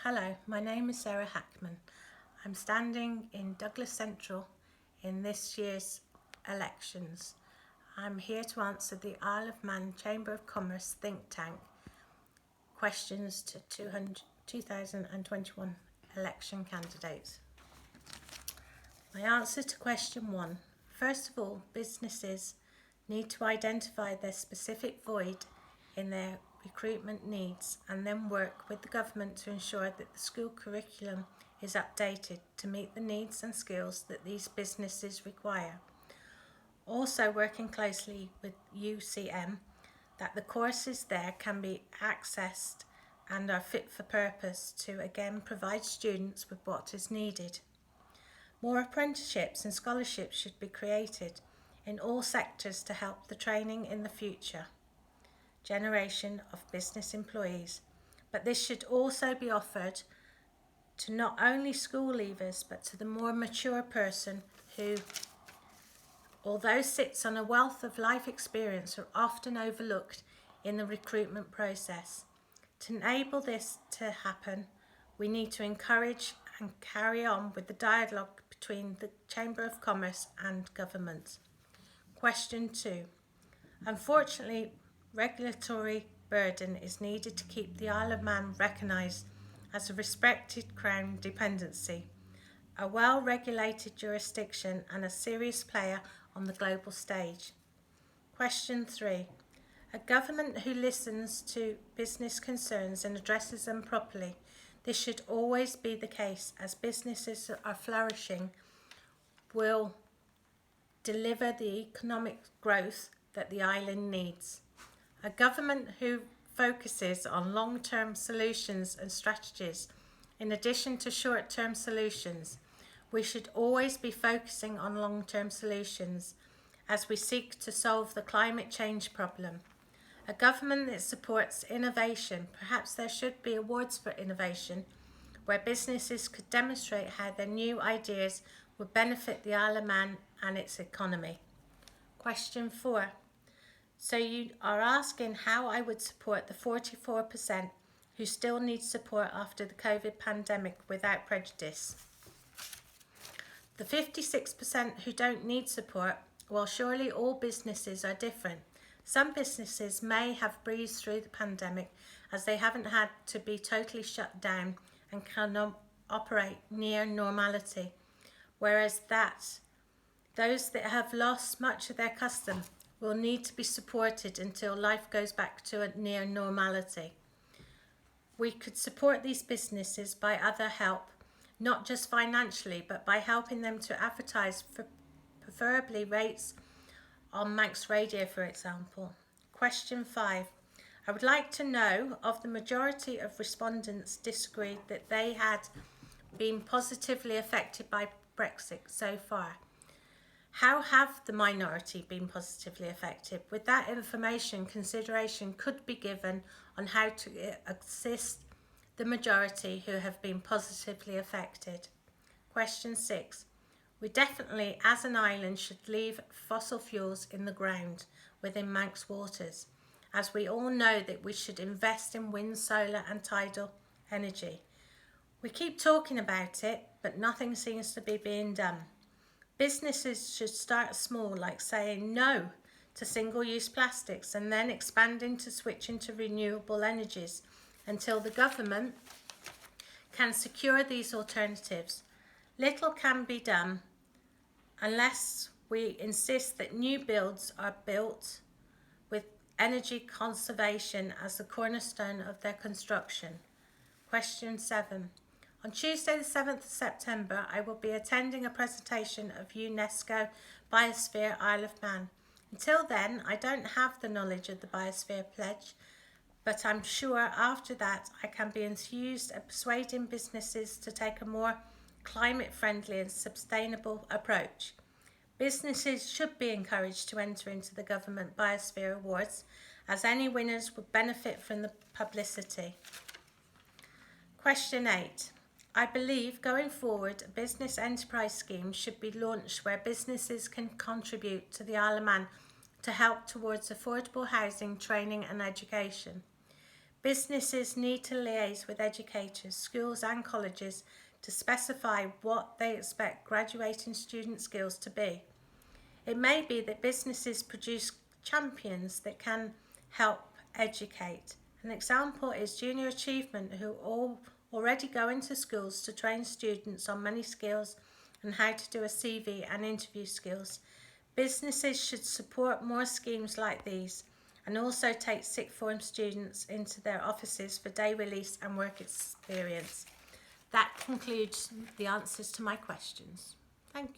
Hello, my name is Sara Hackman. I'm standing in Douglas Central in this year's elections. I'm here to answer the Isle of Man Chamber of Commerce think tank questions to 2021 election candidates. My answer to question 1. First of all, businesses need to identify their specific void in their recruitment needs and then work with the government to ensure that the school curriculum is updated to meet the needs and skills that these businesses require. Also working closely with UCM that the courses there can be accessed and are fit for purpose to again provide students with what is needed. More apprenticeships and scholarships should be created in all sectors to help the training in the future generation of business employees, but this should also be offered to not only school leavers but to the more mature person who, although sits on a wealth of life experience, are often overlooked in the recruitment process. To enable this to happen, we need to encourage and carry on with the dialogue between the Chamber of Commerce and government. Question 2. Unfortunately, regulatory burden is needed to keep the Isle of Man recognised as a respected Crown dependency, a well-regulated jurisdiction and a serious player on the global stage. Question 3. A government who listens to business concerns and addresses them properly. This should always be the case, as businesses are flourishing will deliver the economic growth that the island needs. A government who focuses on long-term solutions and strategies in addition to short-term solutions. We should always be focusing on long-term solutions as we seek to solve the climate change problem. A government that supports innovation. Perhaps there should be awards for innovation where businesses could demonstrate how their new ideas would benefit the Isle of Man and its economy. Question 4. So you are asking how I would support the 44% who still need support after the COVID pandemic without prejudice. The 56% who don't need support, well, surely all businesses are different. Some businesses may have breezed through the pandemic as they haven't had to be totally shut down and can operate near normality, whereas those that have lost much of their custom will need to be supported until life goes back to a near normality. We could support these businesses by other help, not just financially, but by helping them to advertise for preferably rates on Manx Radio, for example. Question 5. I would like to know of the majority of respondents disagreed that they had been positively affected by Brexit so far. How have the minority been positively affected? With that information, consideration could be given on how to assist the majority who have been positively affected. Question 6. We definitely, as an island, should leave fossil fuels in the ground within Manx waters, as we all know that we should invest in wind, solar and tidal energy. We keep talking about it, but nothing seems to be being done. Businesses should start small, like saying no to single-use plastics and then expanding to switching to renewable energies until the government can secure these alternatives. Little can be done unless we insist that new builds are built with energy conservation as the cornerstone of their construction. Question 7. On Tuesday the 7th of September, I will be attending a presentation of UNESCO Biosphere Isle of Man. Until then, I don't have the knowledge of the Biosphere Pledge, but I'm sure after that I can be enthused at persuading businesses to take a more climate-friendly and sustainable approach. Businesses should be encouraged to enter into the Government Biosphere Awards, as any winners would benefit from the publicity. Question 8. I believe going forward a business enterprise scheme should be launched where businesses can contribute to the Isle of Man to help towards affordable housing, training and education. Businesses need to liaise with educators, schools and colleges to specify what they expect graduating student skills to be. It may be that businesses produce champions that can help educate. An example is Junior Achievement, who already go into schools to train students on money skills and how to do a CV and interview skills. Businesses should support more schemes like these and also take sixth form students into their offices for day release and work experience. That concludes the answers to my questions. Thank you.